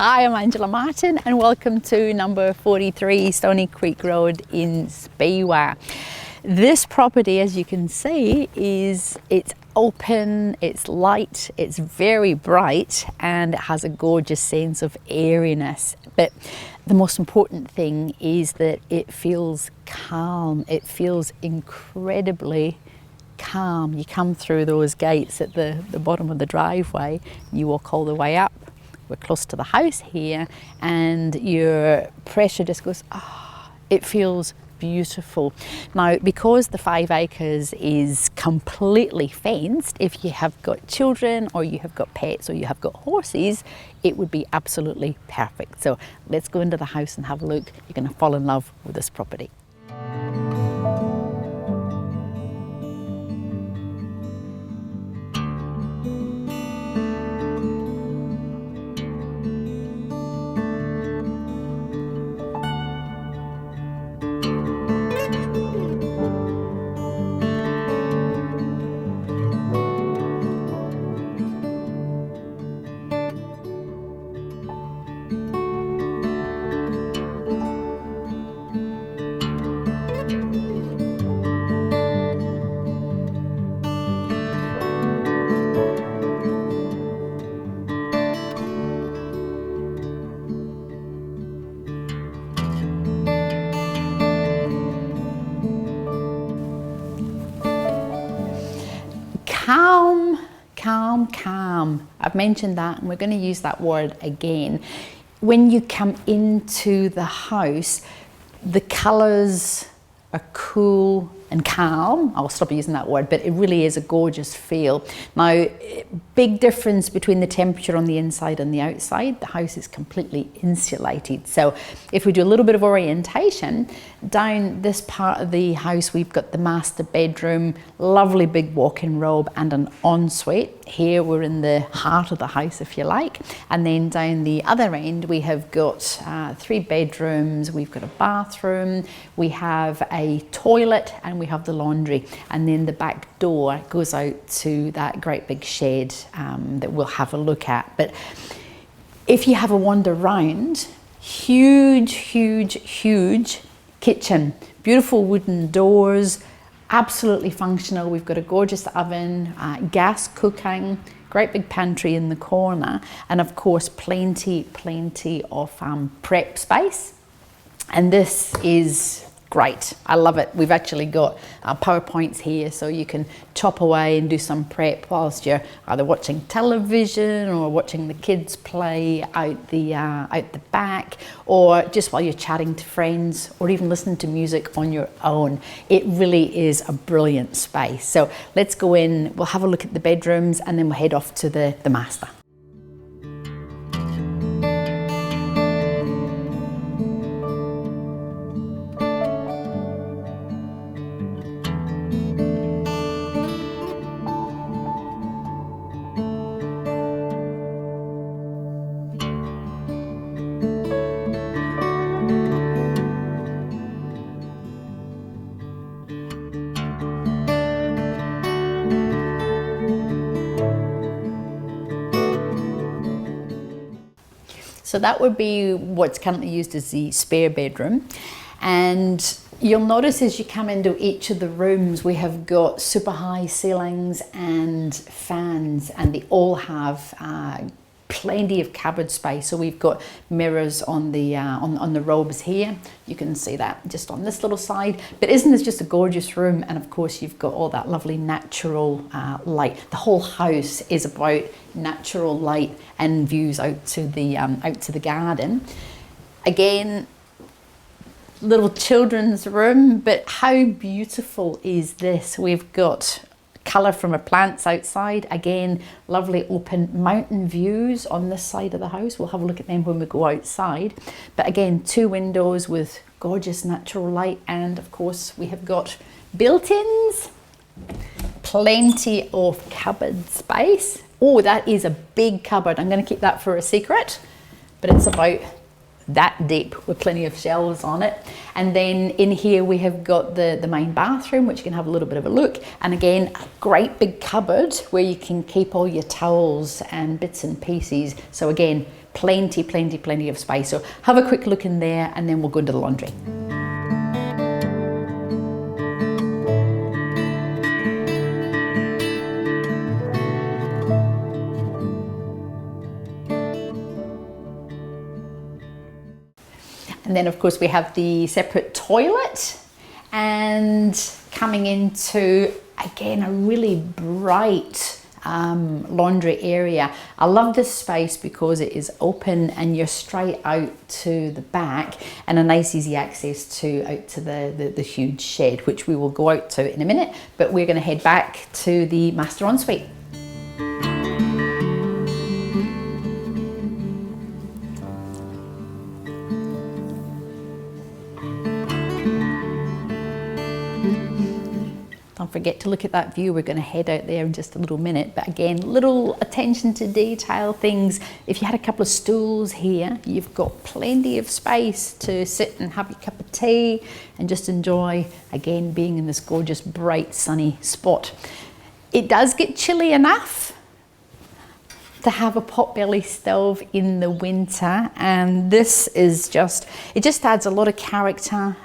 Hi, I'm Angela Martin and welcome to number 43 Stoney Creek Road in Speewah. This property, as you can see, it's open, it's light, it's very bright, and it has a gorgeous sense of airiness. But the most important thing is that it feels calm. It feels incredibly calm. You come through those gates at the bottom of the driveway, you walk all the way up. We're close to the house here, and your pressure just goes, it feels beautiful. Now, because the 5 acres is completely fenced, if you have got children or you have got pets or you have got horses, it would be absolutely perfect. So let's go into the house and have a look. You're going to fall in love with this property. Calm, calm, calm. I've mentioned that and we're going to use that word again. When you come into the house, the colours are cool and calm. I'll stop using that word, but it really is a gorgeous feel. Now, big difference between the temperature on the inside and the outside. The house is completely insulated. So if we do a little bit of orientation, down this part of the house, we've got the master bedroom, lovely big walk-in robe and an ensuite. Here we're in the heart of the house, if you like. And then down the other end, we have got 3 bedrooms, we've got a bathroom, we have a toilet, and we have the laundry. And then the back door goes out to that great big shed that we'll have a look at. But if you have a wander round, huge, huge, huge kitchen, beautiful wooden doors, absolutely functional. We've got a gorgeous oven, gas cooking, great big pantry in the corner, and of course plenty of prep space. And this is great. I love it. We've actually got PowerPoints here, so you can chop away and do some prep whilst you're either watching television or watching the kids play out the back, or just while you're chatting to friends, or even listening to music on your own. It really is a brilliant space. So let's go in, we'll have a look at the bedrooms, and then we'll head off to the master. So that would be what's currently used as the spare bedroom. And you'll notice as you come into each of the rooms, we have got super high ceilings and fans, and they all have plenty of cupboard space. So we've got mirrors on the robes here. You can see that just on this little side. But isn't this just a gorgeous room? And of course you've got all that lovely natural light. The whole house is about natural light and views out to the garden. Again, little children's room, but how beautiful is this? We've got colour from our plants outside. Again, lovely open mountain views on this side of the house. We'll have a look at them when we go outside. But again, 2 windows with gorgeous natural light, and of course we have got built-ins, plenty of cupboard space. Oh, that is a big cupboard. I'm going to keep that for a secret, but it's about that deep with plenty of shelves on it. And then in here we have got the main bathroom, which you can have a little bit of a look. And again, a great big cupboard where you can keep all your towels and bits and pieces. So again, plenty, plenty, plenty of space. So have a quick look in there and then we'll go into the laundry. And then of course we have the separate toilet, and coming into, again, a really bright laundry area. I love this space because it is open and you're straight out to the back, and a nice easy access to out to the huge shed, which we will go out to in a minute, but we're going to head back to the master ensuite. Don't forget to look at that view. We're going to head out there in just a little minute, but again, little attention to detail things. If you had a couple of stools here, you've got plenty of space to sit and have your cup of tea and just enjoy, again, being in this gorgeous, bright, sunny spot. It does get chilly enough to have a potbelly stove in the winter, and this is just, it just adds a lot of character.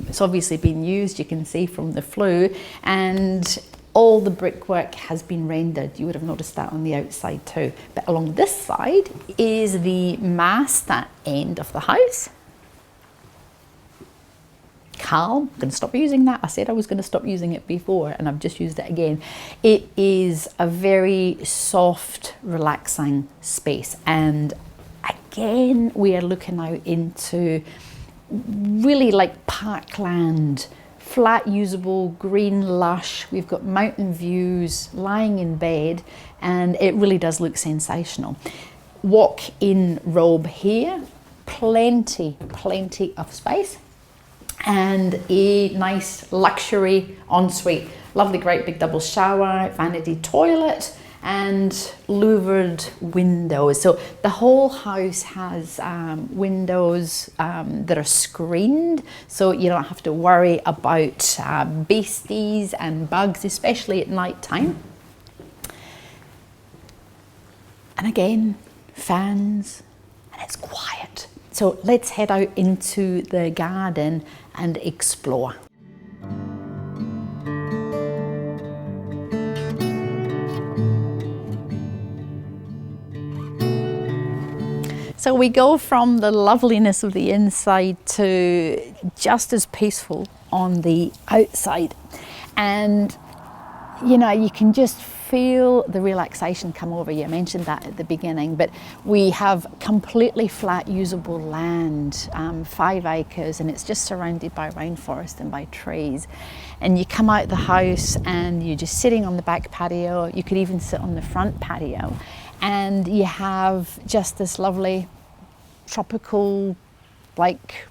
It's obviously been used, you can see from the flue, and all the brickwork has been rendered. You would have noticed that on the outside too. But along this side is the master end of the house. Calm. I'm going to stop using that. I said I was going to stop using it before and I've just used it again. It is a very soft, relaxing space, and again we are looking out into really like parkland, flat usable, green lush. We've got mountain views, lying in bed, and it really does look sensational. Walk-in robe here, plenty of space, and a nice luxury ensuite. Lovely, great big double shower, vanity toilet, and louvered windows. So the whole house has windows that are screened, so you don't have to worry about beasties and bugs, especially at night time. And again, fans, and it's quiet. So let's head out into the garden and explore. So we go from the loveliness of the inside to just as peaceful on the outside. And you know, you can just feel the relaxation come over you. I mentioned that at the beginning, but we have completely flat usable land, 5 acres, and it's just surrounded by rainforest and by trees. And you come out the house and you're just sitting on the back patio. You could even sit on the front patio, and you have just this lovely tropical, like,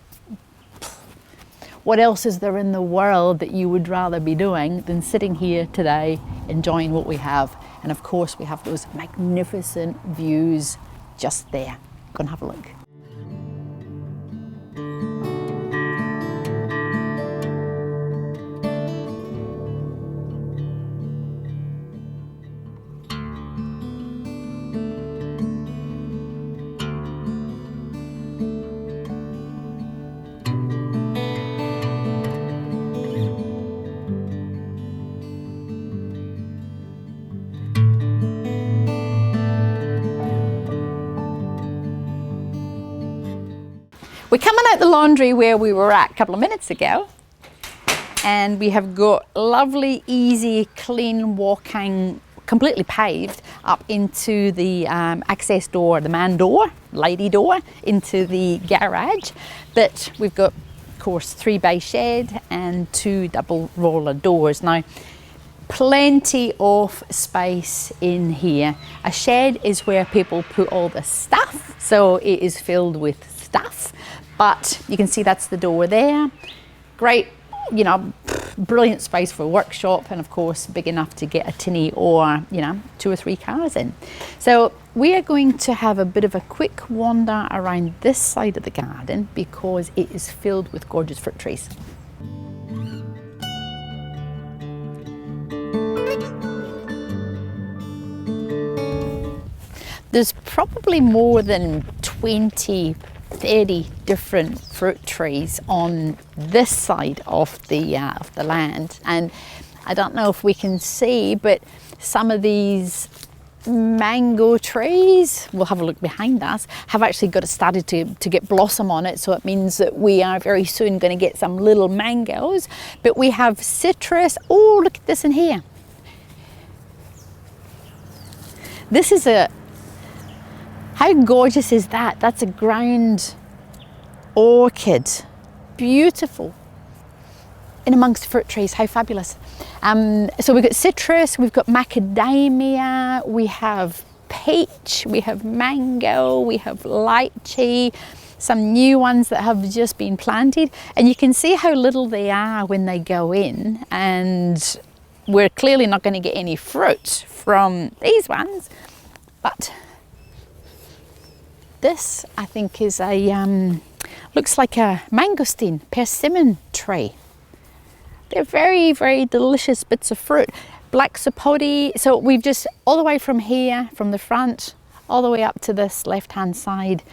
what else is there in the world that you would rather be doing than sitting here today enjoying what we have? And of course we have those magnificent views just there. Go and have a look. We're coming out the laundry where we were at a couple of minutes ago, and we have got lovely, easy, clean walking, completely paved up into the access door, the man door, lady door, into the garage. But we've got, of course, 3 bay shed and 2 double roller doors. Now, plenty of space in here. A shed is where people put all the stuff, so it is filled with stuff. But you can see that's the door there. Great, you know, brilliant space for a workshop, and of course big enough to get a tinny or, you know, 2 or 3 cars in. So we are going to have a bit of a quick wander around this side of the garden because it is filled with gorgeous fruit trees. There's probably more than 20, 30 different fruit trees on this side of the land. And I don't know if we can see, but some of these mango trees, we'll have a look behind us, have actually started to get blossom on it. So it means that we are very soon going to get some little mangoes. But we have citrus. Oh, look at this in here. This is how gorgeous is that? That's a ground orchid. Beautiful. In amongst fruit trees, how fabulous. So we've got citrus, we've got macadamia, we have peach, we have mango, we have lychee, some new ones that have just been planted. And you can see how little they are when they go in. And we're clearly not going to get any fruit from these ones. But this, I think, is looks like a mangosteen, persimmon tree. They're very, very delicious bits of fruit. Black sapote. So we've just, all the way from here, from the front, all the way up to this left-hand side,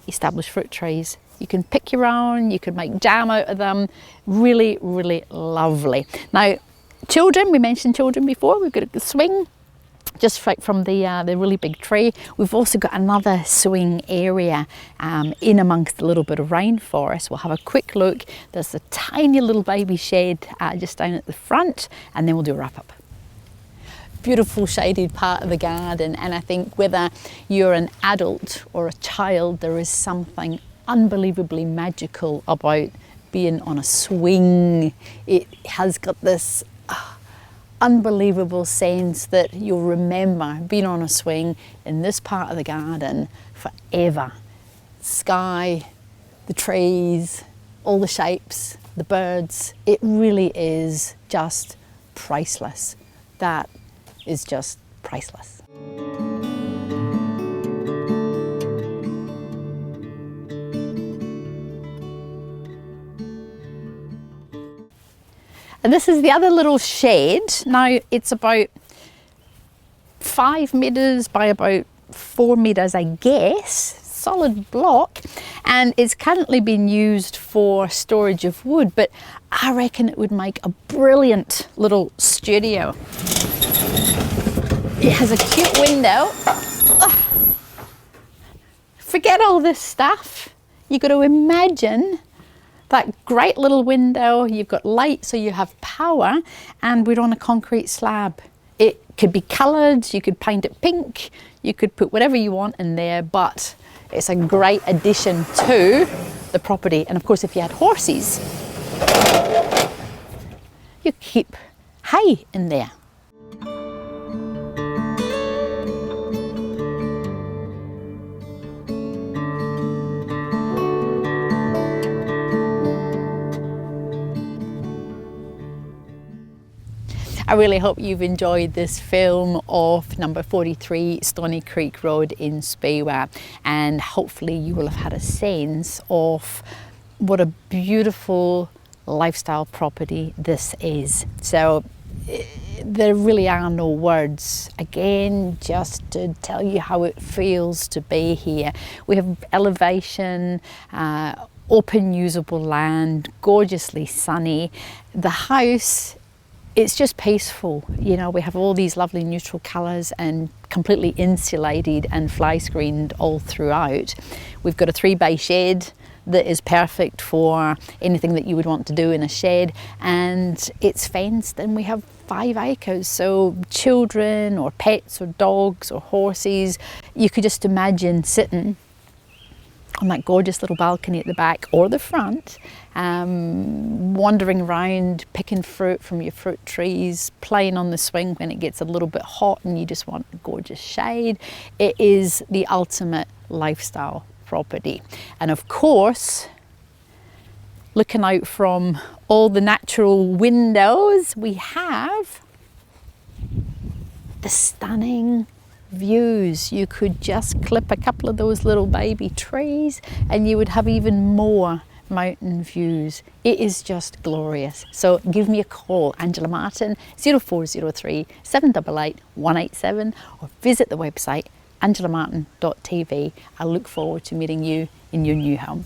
established fruit trees. You can pick your own, you can make jam out of them. Really, really lovely. Now, children, we mentioned children before. We've got a swing just right from the really big tree. We've also got another swing area in amongst a little bit of rainforest. We'll have a quick look. There's a tiny little baby shed just down at the front, and then we'll do a wrap up. Beautiful shaded part of the garden, and I think whether you're an adult or a child, there is something unbelievably magical about being on a swing. It has got this unbelievable sense that you'll remember being on a swing in this part of the garden forever. Sky, the trees, all the shapes, the birds. It really is just priceless. That is just priceless. And this is the other little shed. Now it's about 5 meters by about 4 meters, I guess, solid block, and it's currently being used for storage of wood, but I reckon it would make a brilliant little studio. It has a cute window. Forget all this stuff. You've got to imagine that great little window. You've got light, so you have power, and we're on a concrete slab. It could be coloured, you could paint it pink, you could put whatever you want in there, but it's a great addition to the property. And of course, if you had horses, you keep hay in there. I really hope you've enjoyed this film of number 43 Stoney Creek Road in Speewah, and hopefully you will have had a sense of what a beautiful lifestyle property this is. So there really are no words, again, just to tell you how it feels to be here. We have elevation, open usable land, gorgeously sunny. The house, it's just peaceful. You know, we have all these lovely neutral colours and completely insulated and fly screened all throughout. We've got a 3-bay shed that is perfect for anything that you would want to do in a shed, and it's fenced, and we have 5 acres, so children or pets or dogs or horses, you could just imagine sitting on that gorgeous little balcony at the back or the front, wandering around, picking fruit from your fruit trees, playing on the swing when it gets a little bit hot and you just want gorgeous shade. It is the ultimate lifestyle property. And of course, looking out from all the natural windows, we have the stunning views. You could just clip a couple of those little baby trees and you would have even more mountain views. It is just glorious. So give me a call, Angela Martin, 0403 788 187, or visit the website AngelaMartin.TV. I look forward to meeting you in your new home.